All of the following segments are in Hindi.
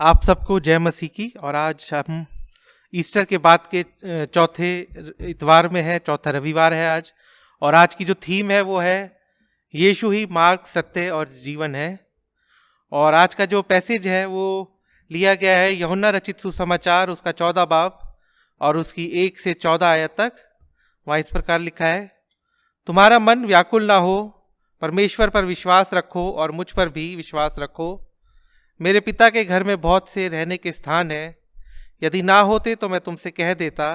आप सबको जय मसीह की। और आज हम ईस्टर के बाद के चौथे इतवार में है, चौथा रविवार है आज। और आज की जो थीम है वो है यीशु ही मार्ग, सत्य और जीवन है। और आज का जो पैसेज है वो लिया गया है यूहन्ना रचित सुसमाचार, उसका 14 बाब और उसकी 1 से 14 आयत तक। वहाँ इस प्रकार लिखा है, तुम्हारा मन व्याकुल ना हो, परमेश्वर पर विश्वास रखो और मुझ पर भी विश्वास रखो। मेरे पिता के घर में बहुत से रहने के स्थान है, यदि ना होते तो मैं तुमसे कह देता,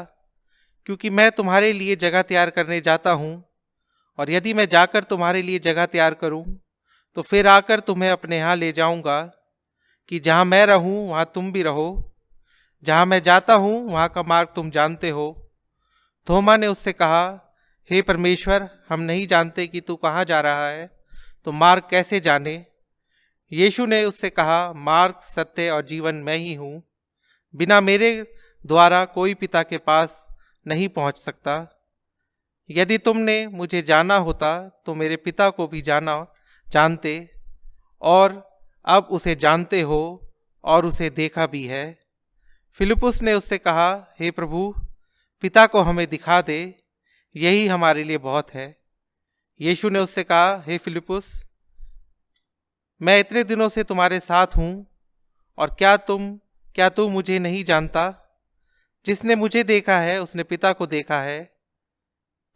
क्योंकि मैं तुम्हारे लिए जगह तैयार करने जाता हूँ। और यदि मैं जाकर तुम्हारे लिए जगह तैयार करूँ तो फिर आकर तुम्हें अपने यहाँ ले जाऊँगा, कि जहाँ मैं रहूँ वहाँ तुम भी रहो। जहाँ मैं जाता हूँ वहाँ का मार्ग तुम जानते हो। थोमा ने उससे कहा, हे परमेश्वर, हम नहीं जानते कि तू कहाँ जा रहा है, तो मार्ग कैसे जाने। यीशु ने उससे कहा, मार्ग, सत्य और जीवन मैं ही हूँ। बिना मेरे द्वारा कोई पिता के पास नहीं पहुँच सकता। यदि तुमने मुझे जाना होता तो मेरे पिता को भी जानते, और अब उसे जानते हो और उसे देखा भी है। फिलिप्पुस ने उससे कहा, हे प्रभु, पिता को हमें दिखा दे, यही हमारे लिए बहुत है। यीशु ने उससे कहा, हे फिलिप्पुस, मैं इतने दिनों से तुम्हारे साथ हूँ और क्या तू मुझे नहीं जानता? जिसने मुझे देखा है उसने पिता को देखा है।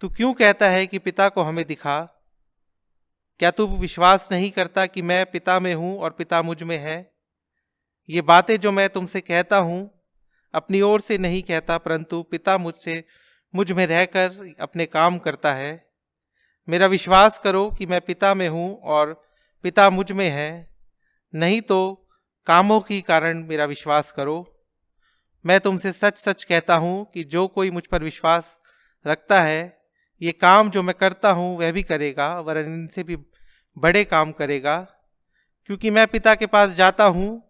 तू क्यों कहता है कि पिता को हमें दिखा? क्या तू विश्वास नहीं करता कि मैं पिता में हूँ और पिता मुझ में है? ये बातें जो मैं तुमसे कहता हूँ अपनी ओर से नहीं कहता, परंतु पिता मुझ में रहकर अपने काम करता है। मेरा विश्वास करो कि मैं पिता में हूँ और पिता मुझ में है, नहीं तो कामों के कारण मेरा विश्वास करो। मैं तुमसे सच सच कहता हूँ कि जो कोई मुझ पर विश्वास रखता है, ये काम जो मैं करता हूँ वह भी करेगा, वरन इनसे भी बड़े काम करेगा, क्योंकि मैं पिता के पास जाता हूँ।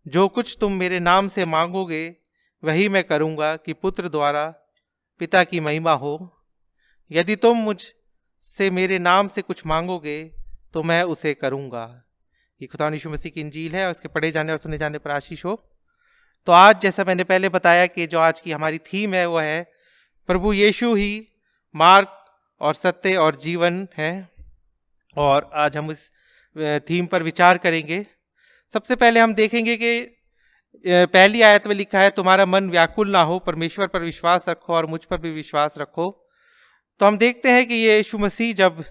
जो कुछ तुम मेरे नाम से मांगोगे वही मैं करूँगा, कि पुत्र द्वारा पिता की महिमा हो। यदि तुम मुझसे मेरे नाम से कुछ मांगोगे तो मैं उसे करूँगा। ये खुदा यीशु मसीह की इंजील है और इसके पढ़े जाने और सुने जाने पर आशीष हो। तो आज, जैसा मैंने पहले बताया कि जो आज की हमारी थीम है वो है प्रभु यीशु ही मार्ग और सत्य और जीवन है। और आज हम इस थीम पर विचार करेंगे। सबसे पहले हम देखेंगे कि पहली आयत में लिखा है, तुम्हारा मन व्याकुल ना हो, परमेश्वर पर विश्वास रखो और मुझ पर भी विश्वास रखो। तो हम देखते हैं कि ये यीशु मसीह जब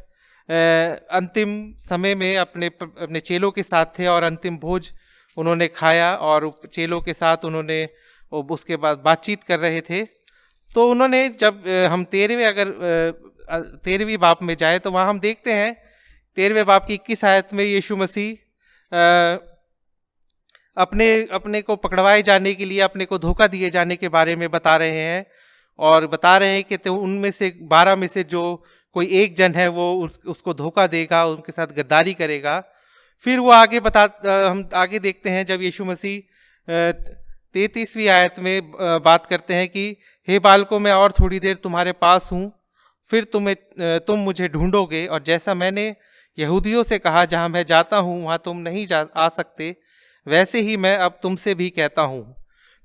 अंतिम समय में अपने चेलों के साथ थे और अंतिम भोज उन्होंने खाया और चेलों के साथ उन्होंने उसके बाद बातचीत कर रहे थे, तो उन्होंने जब हम 13वीं बाब में जाए तो वहाँ हम देखते हैं 13वें बाब की 21 आयत में यीशु मसीह अपने को पकड़वाए जाने के लिए, अपने को धोखा दिए जाने के बारे में बता रहे हैं। और बता रहे हैं कि तो उनमें से 12 में से जो कोई एक जन है वो उसको धोखा देगा, उनके साथ गद्दारी करेगा। फिर वो हम आगे देखते हैं जब यीशु मसीह 33वीं आयत में बात करते हैं कि हे बालकों, मैं और थोड़ी देर तुम्हारे पास हूँ, फिर तुम मुझे ढूंढोगे, और जैसा मैंने यहूदियों से कहा, जहाँ मैं जाता हूँ वहाँ तुम नहीं आ सकते, वैसे ही मैं अब तुमसे भी कहता हूँ।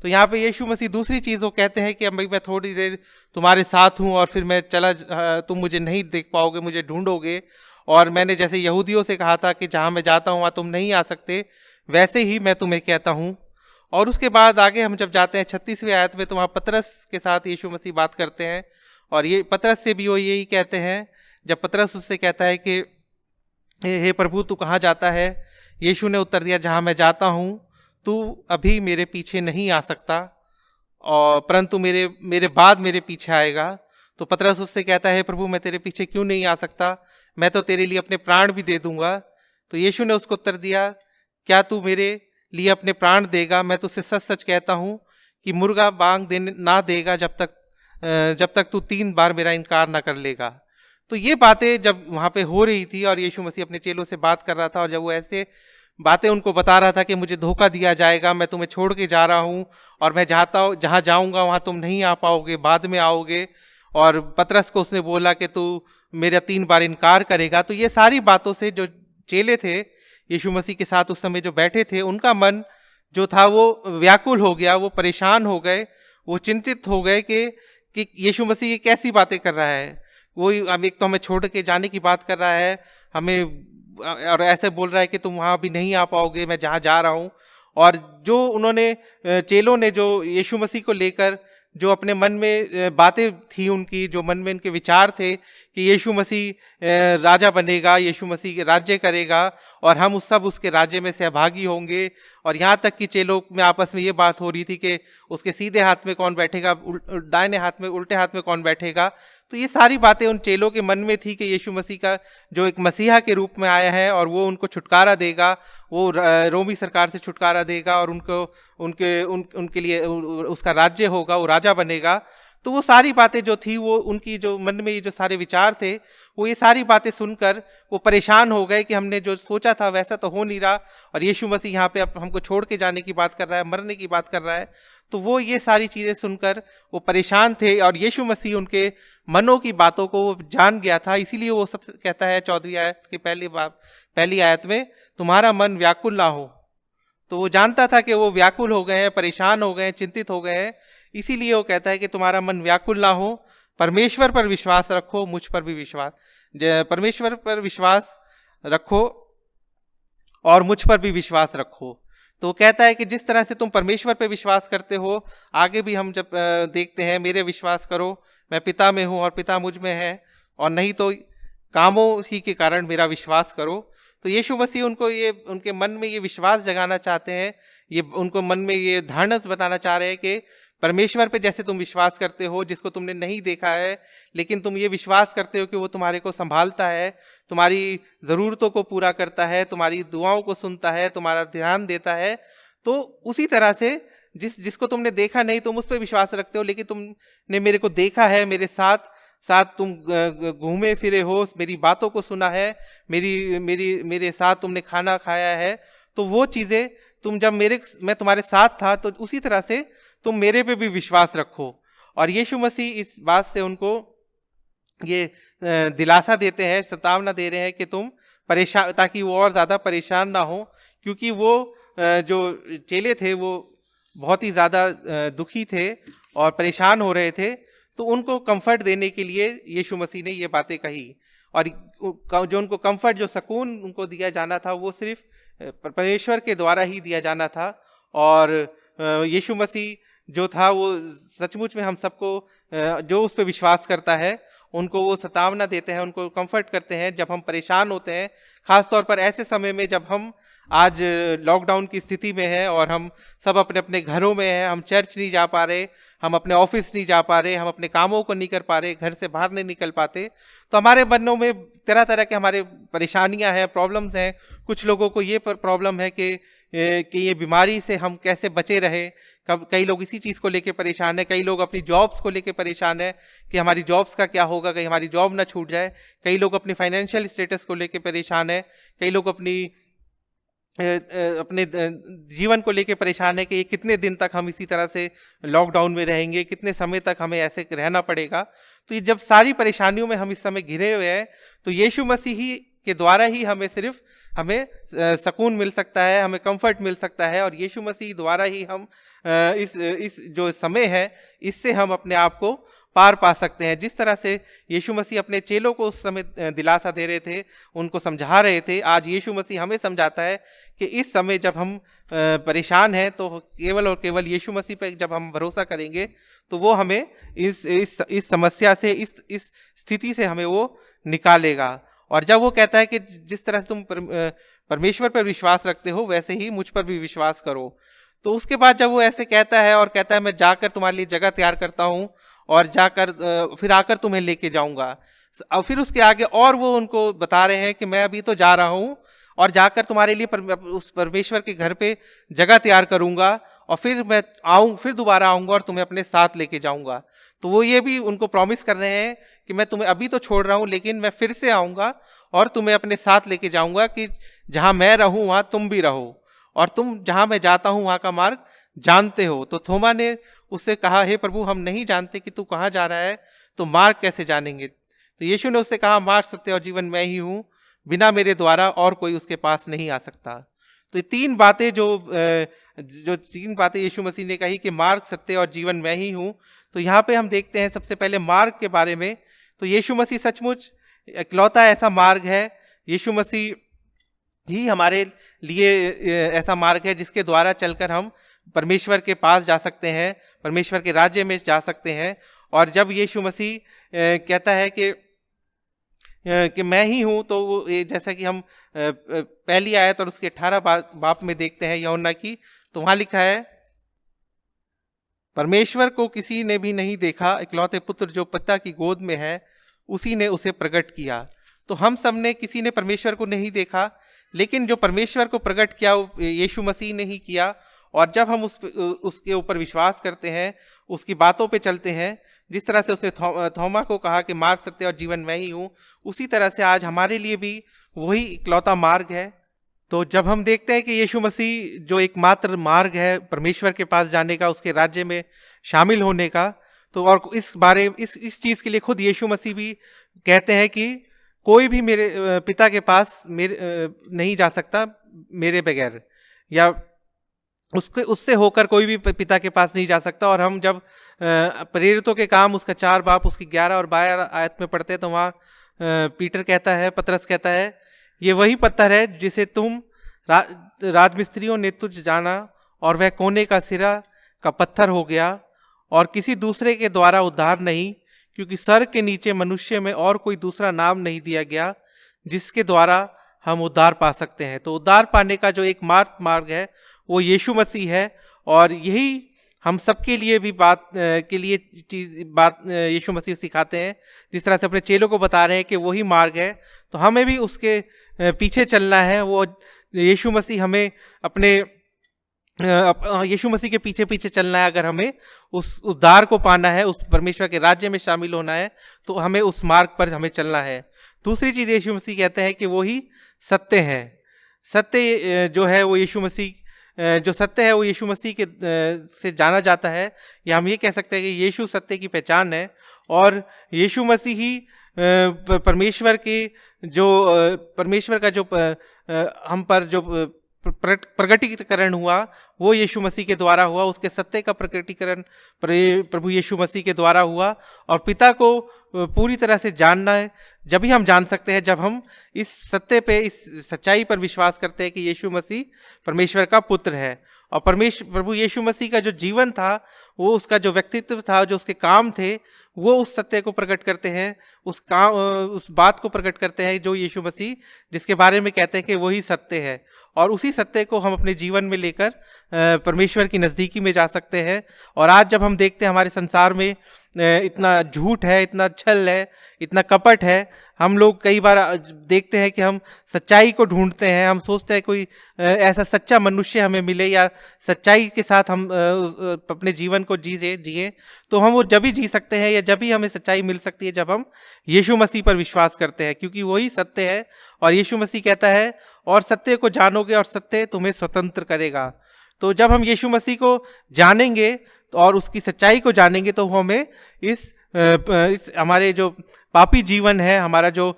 तो यहाँ पे यीशु मसीह दूसरी चीज़ वो कहते हैं कि अब मैं थोड़ी देर तुम्हारे साथ हूँ और फिर मैं तुम मुझे नहीं देख पाओगे, मुझे ढूंढोगे, और मैंने जैसे यहूदियों से कहा था कि जहाँ मैं जाता हूँ वहाँ तुम नहीं आ सकते, वैसे ही मैं तुम्हें कहता हूँ। और उसके बाद आगे हम जब जाते हैं 36वीं आयत में, तो वहाँ पतरस के साथ यीशु मसीह बात करते हैं, और ये पतरस से भी वो यही कहते हैं। जब पतरस उससे कहता है कि हे प्रभु, तू कहाँ जाता है? यीशु ने उत्तर दिया, जहाँ मैं जाता हूँ तू अभी मेरे पीछे नहीं आ सकता, और परंतु मेरे बाद मेरे पीछे आएगा। तो पतरस उससे कहता है, प्रभु, मैं तेरे पीछे क्यों नहीं आ सकता? मैं तो तेरे लिए अपने प्राण भी दे दूंगा। तो यीशु ने उसको उत्तर दिया, क्या तू मेरे लिए अपने प्राण देगा? मैं तुझसे सच सच कहता हूँ कि मुर्गा बांग ना देगा जब तक तू 3 बार मेरा इनकार ना कर लेगा। तो ये बातें जब वहाँ पे हो रही थी और यीशु मसीह अपने चेलों से बात कर रहा था, और जब वो ऐसे बातें उनको बता रहा था कि मुझे धोखा दिया जाएगा, मैं तुम्हें छोड़ के जा रहा हूँ, और मैं जहाँ जाऊँगा वहाँ तुम नहीं आ पाओगे, बाद में आओगे, और पतरस को उसने बोला कि तू मेरा 3 बार इनकार करेगा। तो ये सारी बातों से जो चेले थे यीशु मसीह के साथ उस समय जो बैठे थे, उनका मन जो था वो व्याकुल हो गया, वो परेशान हो गए, वो चिंतित हो गए कि यीशु मसीह ये कैसी बातें कर रहा है। वो अब एक तो हमें छोड़ के जाने की बात कर रहा है, हमें और ऐसे बोल रहा है कि तुम वहाँ भी नहीं आ पाओगे, मैं जहाँ जा रहा हूँ। और जो उन्होंने चेलों ने जो यीशु मसीह को लेकर जो अपने मन में बातें थी उनकी, जो मन में उनके विचार थे कि यीशु मसीह राजा बनेगा, यीशु मसीह राज्य करेगा और हम उस सब उसके राज्य में सहभागी होंगे। और यहाँ तक कि चेलों में आपस में ये बात हो रही थी कि उसके सीधे हाथ में कौन बैठेगा, दाहिने हाथ में, उल्टे हाथ में कौन बैठेगा। तो ये सारी बातें उन चेलों के मन में थी कि यीशु मसीह का जो एक मसीहा के रूप में आया है और वो उनको छुटकारा देगा, वो रोमी सरकार से छुटकारा देगा और उनके लिए उसका राज्य होगा, वो राजा बनेगा। तो वो सारी बातें जो थी, वो उनकी जो मन में ये जो सारे विचार थे, वो ये सारी बातें सुनकर वो परेशान हो गए कि हमने जो सोचा था वैसा तो हो नहीं रहा और यीशु मसीह यहाँ पे अब हमको छोड़ के जाने की बात कर रहा है, मरने की बात कर रहा है। तो वो ये सारी चीज़ें सुनकर वो परेशान थे और यीशु मसीह उनके मनों की बातों को जान गया था। इसीलिए वो सब कहता है 14वीं आयत की पहली आयत में, तुम्हारा मन व्याकुल ना हो। तो वो जानता था कि वो व्याकुल हो गए हैं, परेशान हो गए हैं, चिंतित हो गए हैं। इसीलिए वो कहता है कि तुम्हारा मन व्याकुल ना हो, परमेश्वर पर विश्वास रखो, मुझ पर भी परमेश्वर पर विश्वास रखो और मुझ पर भी विश्वास रखो। तो वो कहता है कि जिस तरह से तुम परमेश्वर पर विश्वास करते हो, आगे भी हम जब देखते हैं, मेरे विश्वास करो, मैं पिता में हूँ और पिता मुझ में है, और नहीं तो कामों ही के कारण मेरा विश्वास करो। तो यीशु मसीह उनको ये, उनके मन में ये विश्वास जगाना चाहते हैं, ये उनको मन में ये धारणा बताना चाह रहे हैं कि परमेश्वर पे जैसे तुम विश्वास करते हो, जिसको तुमने नहीं देखा है, लेकिन तुम ये विश्वास करते हो कि वो तुम्हारे को संभालता है, तुम्हारी ज़रूरतों को पूरा करता है, तुम्हारी दुआओं को सुनता है, तुम्हारा ध्यान देता है। तो उसी तरह से जिसको तुमने देखा नहीं तुम उस पर विश्वास रखते हो, लेकिन तुमने मेरे को देखा है, मेरे साथ साथ तुम घूमे फिरे हो, मेरी बातों को सुना है, मेरे साथ तुमने खाना खाया है। तो वो चीज़ें तुम जब मैं तुम्हारे साथ था, तो उसी तरह से तुम मेरे पे भी विश्वास रखो। और यीशु मसीह इस बात से उनको ये दिलासा देते हैं, चेतावना दे रहे हैं कि तुम परेशान, ताकि वो और ज़्यादा परेशान ना हो, क्योंकि वो जो चेले थे वो बहुत ही ज़्यादा दुखी थे और परेशान हो रहे थे। तो उनको कंफर्ट देने के लिए यीशु मसीह ने ये बातें कही, और जो उनको कंफर्ट, जो सुकून उनको दिया जाना था, वो सिर्फ परमेश्वर के द्वारा ही दिया जाना था। और यीशु मसीह जो था वो सचमुच में हम सबको, जो उस पर विश्वास करता है, उनको वो चेतावना देते हैं, उनको कंफर्ट करते हैं जब हम परेशान होते हैं, ख़ास तौर पर ऐसे समय में जब हम आज लॉकडाउन की स्थिति में है और हम सब अपने अपने घरों में हैं, हम चर्च नहीं जा पा रहे, हम अपने ऑफिस नहीं जा पा रहे, हम अपने कामों को नहीं कर पा रहे, घर से बाहर नहीं निकल पाते। तो हमारे मनों में तरह तरह के हमारे परेशानियां हैं, प्रॉब्लम्स हैं। कुछ लोगों को ये प्रॉब्लम है कि ये बीमारी से हम कैसे बचे रहे। कई लोग इसी चीज़ को लेके परेशान है, कई लोग अपनी जॉब्स को लेके परेशान है कि हमारी जॉब्स का क्या होगा, कहीं हमारी जॉब ना छूट जाए। कई लोग अपनी फाइनेंशियल स्टेटस को लेके परेशान है, कई लोग अपने जीवन को लेके परेशान है कि ये कितने दिन तक हम इसी तरह से लॉकडाउन में रहेंगे, कितने समय तक हमें ऐसे रहना पड़ेगा। तो ये जब सारी परेशानियों में हम इस समय घिरे हुए हैं, तो यीशु मसीह ही के द्वारा ही हमें सुकून मिल सकता है, हमें कंफर्ट मिल सकता है। और यीशु मसीह द्वारा ही हम इस जो समय है, इससे हम अपने आप को पार पा सकते हैं। जिस तरह से यीशु मसीह अपने चेलों को उस समय दिलासा दे रहे थे, उनको समझा रहे थे, आज यीशु मसीह हमें समझाता है कि इस समय जब हम परेशान हैं, तो केवल और केवल यीशु मसीह पर जब हम भरोसा करेंगे, तो वो हमें इस समस्या से, इस स्थिति से हमें वो निकालेगा। और जब वो कहता है कि जिस तरह से तुम परमेश्वर पर विश्वास रखते हो, वैसे ही मुझ पर भी विश्वास करो। तो उसके बाद जब वो ऐसे कहता है और कहता है मैं जाकर तुम्हारे लिए जगह तैयार करता हूँ और जाकर फिर आकर तुम्हें लेके जाऊंगा। और फिर उसके आगे और वो उनको बता रहे हैं कि मैं अभी तो जा रहा हूँ और जाकर तुम्हारे लिए उस परमेश्वर के घर पे जगह तैयार करूंगा, और फिर मैं फिर दोबारा आऊँगा और तुम्हें अपने साथ लेके जाऊँगा। तो वो ये भी उनको प्रॉमिस कर रहे हैं कि मैं तुम्हें अभी तो छोड़ रहा हूँ, लेकिन मैं फिर से आऊँगा और तुम्हें अपने साथ लेके जाऊँगा, कि जहाँ मैं रहूँ वहाँ तुम भी रहो, और तुम जहाँ मैं जाता हूँ वहाँ का मार्ग जानते हो। तो थोमा ने उससे कहा, हे प्रभु, हम नहीं जानते कि तू कहाँ जा रहा है, तो मार्ग कैसे जानेंगे? तो यीशु ने उससे कहा, मार्ग, सत्य और जीवन मैं ही हूँ, बिना मेरे द्वारा और कोई उसके पास नहीं आ सकता। तो ये तीन बातें जो जो 3 बातें यीशु मसीह ने कही कि मार्ग, सत्य और जीवन मैं ही हूँ। तो यहाँ पे हम देखते हैं सबसे पहले मार्ग के बारे में। तो यीशु मसीह सचमुच इकलौता ऐसा मार्ग है, यीशु मसीह ही हमारे लिए ऐसा मार्ग है जिसके द्वारा चलकर हम परमेश्वर के पास जा सकते हैं, परमेश्वर के राज्य में जा सकते हैं। और जब यीशु मसीह कहता है कि मैं ही हूँ, तो वो जैसा कि हम पहली आयत और उसके 18 बाप में देखते हैं यूहन्ना की, तो वहाँ लिखा है, परमेश्वर को किसी ने भी नहीं देखा, इकलौते पुत्र जो पिता की गोद में है उसी ने उसे प्रकट किया। तो हम सब ने किसी ने परमेश्वर को नहीं देखा, लेकिन जो परमेश्वर को प्रकट किया यीशु मसीह ने ही किया। और जब हम उसके ऊपर विश्वास करते हैं, उसकी बातों पे चलते हैं, जिस तरह से उसने थोमा को कहा कि मार्ग, सत्य और जीवन मैं ही हूँ, उसी तरह से आज हमारे लिए भी वही इकलौता मार्ग है। तो जब हम देखते हैं कि यीशु मसीह जो एकमात्र मार्ग है परमेश्वर के पास जाने का, उसके राज्य में शामिल होने का, तो और इस चीज़ के लिए खुद यीशु मसीह भी कहते हैं कि कोई भी मेरे पिता के पास नहीं जा सकता मेरे बगैर, या उससे होकर कोई भी पिता के पास नहीं जा सकता। और हम जब प्रेरितों के काम उसका 4 बाप उसकी 11 और 12 आयत में पढ़ते हैं, तो वहाँ पतरस कहता है, ये वही पत्थर है जिसे तुम राजमिस्त्रियों ने तुझ जाना, और वह कोने का सिरा का पत्थर हो गया, और किसी दूसरे के द्वारा उद्धार नहीं, क्योंकि सर के नीचे मनुष्य में और कोई दूसरा नाम नहीं दिया गया जिसके द्वारा हम उद्धार पा सकते हैं। तो उद्धार पाने का जो एक मार्ग है वो यीशु मसीह है, और यही हम सबके लिए भी बात यीशु मसीह सिखाते हैं। जिस तरह से अपने चेलों को बता रहे हैं कि वही मार्ग है, तो हमें भी उसके पीछे चलना है। वो यीशु मसीह हमें यीशु मसीह के पीछे पीछे चलना है। अगर हमें उस उद्धार को पाना है, उस परमेश्वर के राज्य में शामिल होना है, तो हमें उस मार्ग पर हमें चलना है। दूसरी चीज़ यीशु मसीह कहते हैं कि वही सत्य है। सत्य जो है वो यीशु मसीह, जो सत्य है वो यीशु मसीह के से जाना जाता है, या हम ये कह सकते हैं कि यीशु सत्य की पहचान है। और यीशु मसीह ही परमेश्वर का जो हम पर जो प्रकटीकरण हुआ वो यीशु मसीह के द्वारा हुआ, उसके सत्य का प्रकटीकरण प्रभु यीशु मसीह के द्वारा हुआ। और पिता को पूरी तरह से जानना है जब ही हम जान सकते हैं, जब हम इस सत्य पे, इस सच्चाई पर विश्वास करते हैं कि यीशु मसीह परमेश्वर का पुत्र है। और प्रभु यीशु मसीह का जो जीवन था, वो उसका जो व्यक्तित्व था, जो उसके काम थे, वो उस सत्य को प्रकट करते हैं, उस बात को प्रकट करते हैं जो यीशु मसीह जिसके बारे में कहते हैं कि वही सत्य है। और उसी सत्य को हम अपने जीवन में लेकर परमेश्वर की नज़दीकी में जा सकते हैं। और आज जब हम देखते हैं हमारे संसार में इतना झूठ है, इतना छल है, इतना कपट है, हम लोग कई बार देखते हैं कि हम सच्चाई को ढूंढते हैं, हम सोचते हैं कोई ऐसा सच्चा मनुष्य हमें मिले, या सच्चाई के साथ हम अपने जीवन को जिए। तो हम वो जब ही जी सकते हैं, या जब ही हमें सच्चाई मिल सकती है, जब हम यीशु मसीह पर विश्वास करते हैं, क्योंकि वही सत्य है। और यीशु मसीह कहता है, और सत्य को जानोगे और सत्य तुम्हें स्वतंत्र करेगा। तो जब हम यीशु मसीह को जानेंगे और उसकी सच्चाई को जानेंगे, तो वो हमें इस हमारे जो पापी जीवन है, हमारा जो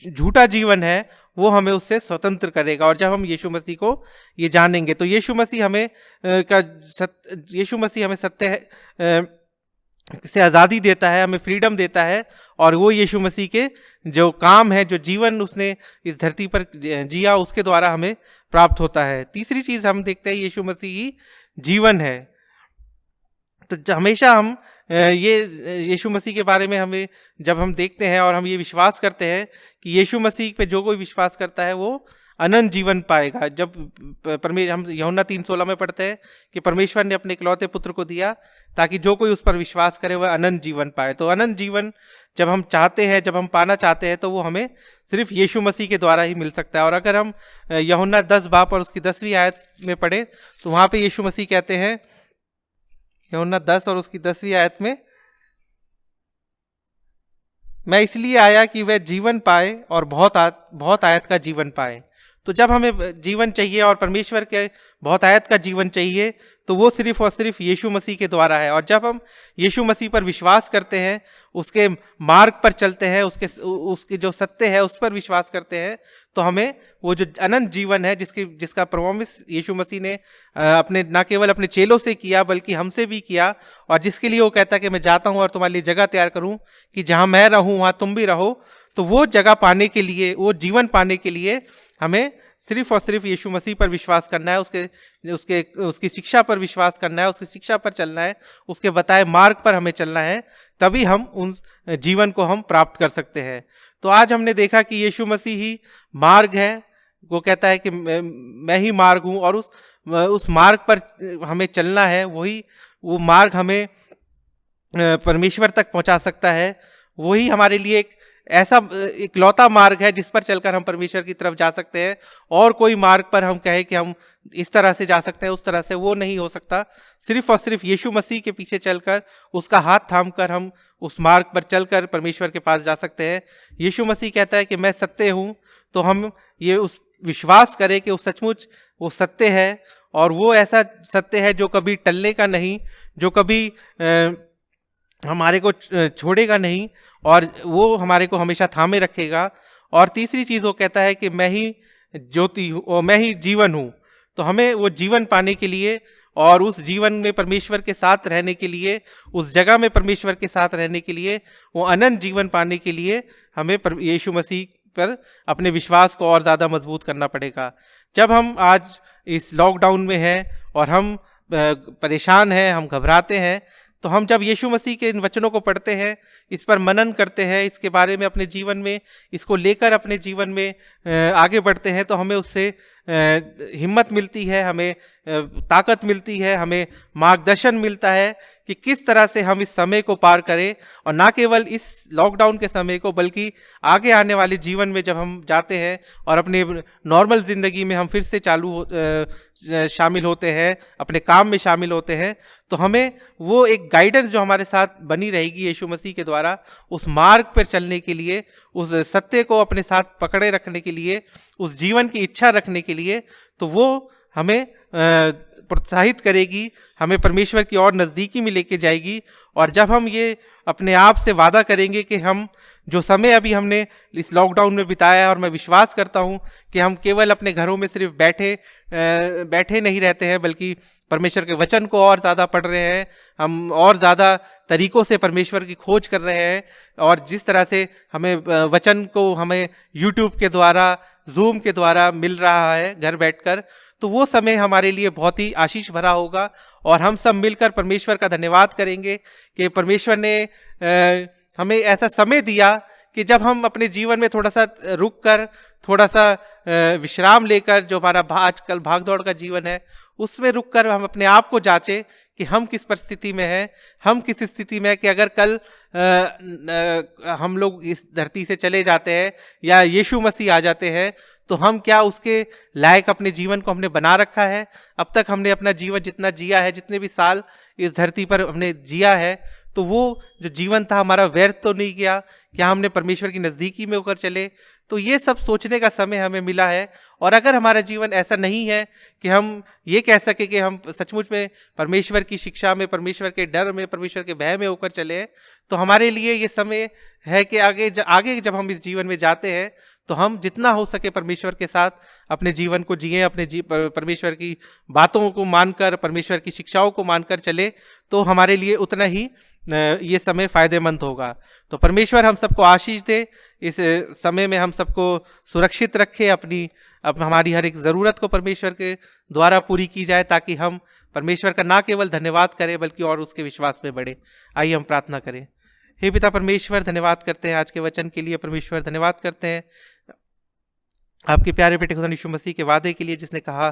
झूठा जीवन है, वो हमें उससे स्वतंत्र करेगा। और जब हम यीशु मसीह को ये जानेंगे, तो यीशु मसीह हमें सत्य से आज़ादी देता है, हमें फ्रीडम देता है। और वो यीशु मसीह के जो काम है, जो जीवन उसने इस धरती पर जिया, उसके द्वारा हमें प्राप्त होता है। तीसरी चीज़ हम देखते हैं, यीशु मसीह ही जीवन है। तो हमेशा हम ये यीशु मसीह के बारे में हमें जब हम देखते हैं और हम ये विश्वास करते हैं कि यीशु मसीह पे जो कोई विश्वास करता है वो अनंत जीवन पाएगा। जब हम यूहन्ना 3:16 में पढ़ते हैं कि परमेश्वर ने अपने इकलौते पुत्र को दिया ताकि जो कोई उस पर विश्वास करे वह अनंत जीवन पाए। तो अनंत जीवन जब हम चाहते हैं, जब हम पाना चाहते हैं, तो वो हमें सिर्फ यीशु मसीह के द्वारा ही मिल सकता है। और अगर हम यूहन्ना 10 बाब और उसकी 10वीं आयत में पढ़े, तो वहाँ पे यीशु मसीह कहते हैं, यूहन्ना 10 और उसकी 10वीं आयत में, मैं इसलिए आया कि वह जीवन पाए और बहुत आयत का जीवन पाए। तो जब हमें जीवन चाहिए और परमेश्वर के बहुतायत का जीवन चाहिए, तो वो सिर्फ और सिर्फ यीशु मसीह के द्वारा है। और जब हम यीशु मसीह पर विश्वास करते हैं, उसके मार्ग पर चलते हैं, उसके जो सत्य है उस पर विश्वास करते हैं, तो हमें वो जो अनंत जीवन है जिसका प्रॉमिस यीशु मसीह ने अपने ना केवल अपने चेलों से किया बल्कि हमसे भी किया, और जिसके लिए वो कहता है कि मैं जाता हूँ और तुम्हारे लिए जगह तैयार करूँ कि जहाँ मैं रहूँ वहाँ तुम भी रहो। तो वो जगह पाने के लिए, वो जीवन पाने के लिए हमें सिर्फ और सिर्फ यीशु मसीह पर विश्वास करना है, उसकी शिक्षा पर विश्वास करना है, उसकी शिक्षा पर चलना है, उसके बताए मार्ग पर हमें चलना है, तभी हम उन जीवन को हम प्राप्त कर सकते हैं। तो आज हमने देखा कि यीशु मसीह ही मार्ग है। वो कहता है कि मैं ही मार्ग हूँ, और उस मार्ग पर हमें चलना है। वो मार्ग हमें परमेश्वर तक पहुंचा सकता है। वही हमारे लिए एक ऐसा इकलौता मार्ग है जिस पर चलकर हम परमेश्वर की तरफ जा सकते हैं। और कोई मार्ग पर हम कहें कि हम इस तरह से जा सकते हैं, उस तरह से, वो नहीं हो सकता। सिर्फ और सिर्फ यीशु मसीह के पीछे चलकर, उसका हाथ थामकर हम उस मार्ग पर चलकर परमेश्वर के पास जा सकते हैं। यीशु मसीह कहता है कि मैं सत्य हूँ, तो हम ये उस विश्वास करें कि वो सचमुच वो सत्य है, और वो ऐसा सत्य है जो कभी टलने का नहीं, जो कभी हमारे को छोड़ेगा नहीं, और वो हमारे को हमेशा थामे रखेगा। और तीसरी चीज़ वो कहता है कि मैं ही ज्योति हूँ और मैं ही जीवन हूँ। तो हमें वो जीवन पाने के लिए और उस जीवन में परमेश्वर के साथ रहने के लिए, उस जगह में परमेश्वर के साथ रहने के लिए, वो अनंत जीवन पाने के लिए हमें यीशु मसीह पर अपने विश्वास को और ज़्यादा मजबूत करना पड़ेगा। जब हम आज इस लॉकडाउन में हैं और हम परेशान हैं, हम घबराते हैं, तो हम जब यीशु मसीह के इन वचनों को पढ़ते हैं, इस पर मनन करते हैं, इसके बारे में अपने जीवन में, इसको लेकर अपने जीवन में आगे बढ़ते हैं, तो हमें उससे हिम्मत मिलती है, हमें ताकत मिलती है, हमें मार्गदर्शन मिलता है कि किस तरह से हम इस समय को पार करें। और ना केवल इस लॉकडाउन के समय को, बल्कि आगे आने वाले जीवन में जब हम जाते हैं और अपने नॉर्मल ज़िंदगी में हम फिर से शामिल होते हैं, अपने काम में शामिल होते हैं, तो हमें वो एक गाइडेंस जो हमारे साथ बनी रहेगी यीशु मसीह के द्वारा, उस मार्ग पर चलने के लिए, उस सत्य को अपने साथ पकड़े रखने के लिए, उस जीवन की इच्छा रखने के लिए, तो वो हमें प्रोत्साहित करेगी, हमें परमेश्वर की और नज़दीकी में लेके जाएगी। और जब हम ये अपने आप से वादा करेंगे कि हम जो समय अभी हमने इस लॉकडाउन में बिताया है, और मैं विश्वास करता हूँ कि हम केवल अपने घरों में सिर्फ बैठे नहीं रहते हैं, बल्कि परमेश्वर के वचन को और ज़्यादा पढ़ रहे हैं, हम और ज़्यादा तरीक़ों से परमेश्वर की खोज कर रहे हैं। और जिस तरह से हमें वचन को हमें यूट्यूब के द्वारा, जूम के द्वारा मिल रहा है घर बैठकर, तो वो समय हमारे लिए बहुत ही आशीष भरा होगा। और हम सब मिलकर परमेश्वर का धन्यवाद करेंगे कि परमेश्वर ने हमें ऐसा समय दिया कि जब हम अपने जीवन में थोड़ा सा रुक कर, थोड़ा सा विश्राम लेकर, जो हमारा आजकल भाग दौड़ का जीवन है उसमें रुक कर हम अपने आप को जांचें कि हम किस परिस्थिति में हैं, हम किस स्थिति में है कि अगर कल हम लोग इस धरती से चले जाते हैं या यीशु मसीह आ जाते हैं, तो हम क्या उसके लायक अपने जीवन को हमने बना रखा है। अब तक हमने अपना जीवन जितना जिया है, जितने भी साल इस धरती पर हमने जिया है, तो वो जो जीवन था हमारा व्यर्थ तो नहीं गया, क्या हमने परमेश्वर की नज़दीकी में होकर चले। तो ये सब सोचने का समय हमें मिला है। और अगर हमारा जीवन ऐसा नहीं है कि हम ये कह सके कि हम सचमुच में परमेश्वर की शिक्षा में, परमेश्वर के डर में, परमेश्वर के भय में होकर चले, तो हमारे लिए ये समय है कि आगे जब हम इस जीवन में जाते हैं, तो हम जितना हो सके परमेश्वर के साथ अपने जीवन को जिए, अपने परमेश्वर की बातों को मानकर, परमेश्वर की शिक्षाओं को मानकर चले, तो हमारे लिए उतना ही ये समय फ़ायदेमंद होगा। तो परमेश्वर हम सबको आशीष दे, इस समय में हम सबको सुरक्षित रखे, हमारी हर एक ज़रूरत को परमेश्वर के द्वारा पूरी की जाए, ताकि हम परमेश्वर का ना केवल धन्यवाद करें बल्कि और उसके विश्वास में बढ़े। आइए हम प्रार्थना करें। हे पिता परमेश्वर, धन्यवाद करते हैं आज के वचन के लिए। परमेश्वर धन्यवाद करते हैं आपके प्यारे बेटे खुदा यीशु मसीह के वादे के लिए, जिसने कहा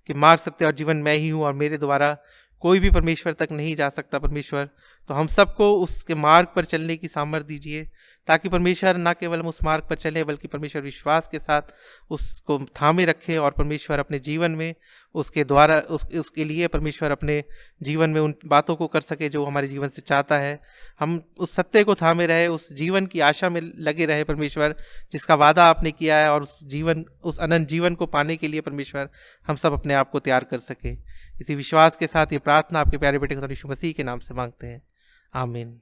कि मार्ग, सत्य और जीवन मैं ही हूँ, और मेरे द्वारा कोई भी परमेश्वर तक नहीं जा सकता। परमेश्वर, तो हम सबको उसके मार्ग पर चलने की सामर्थ दीजिए, ताकि परमेश्वर ना केवल हम उस मार्ग पर चलें बल्कि परमेश्वर विश्वास के साथ उसको थामे रखे और परमेश्वर अपने जीवन में उसके द्वारा उसके लिए परमेश्वर अपने जीवन में उन बातों को कर सके जो हमारे जीवन से चाहता है। हम उस सत्य को थामे रहे, उस जीवन की आशा में लगे रहे परमेश्वर, जिसका वादा आपने किया है, और उस अनंत जीवन को पाने के लिए परमेश्वर हम सब अपने आप को तैयार कर सके। इसी विश्वास के साथ ये प्रार्थना आपके प्यारे बेटे यीशु मसीह के नाम से मांगते हैं, आमीन।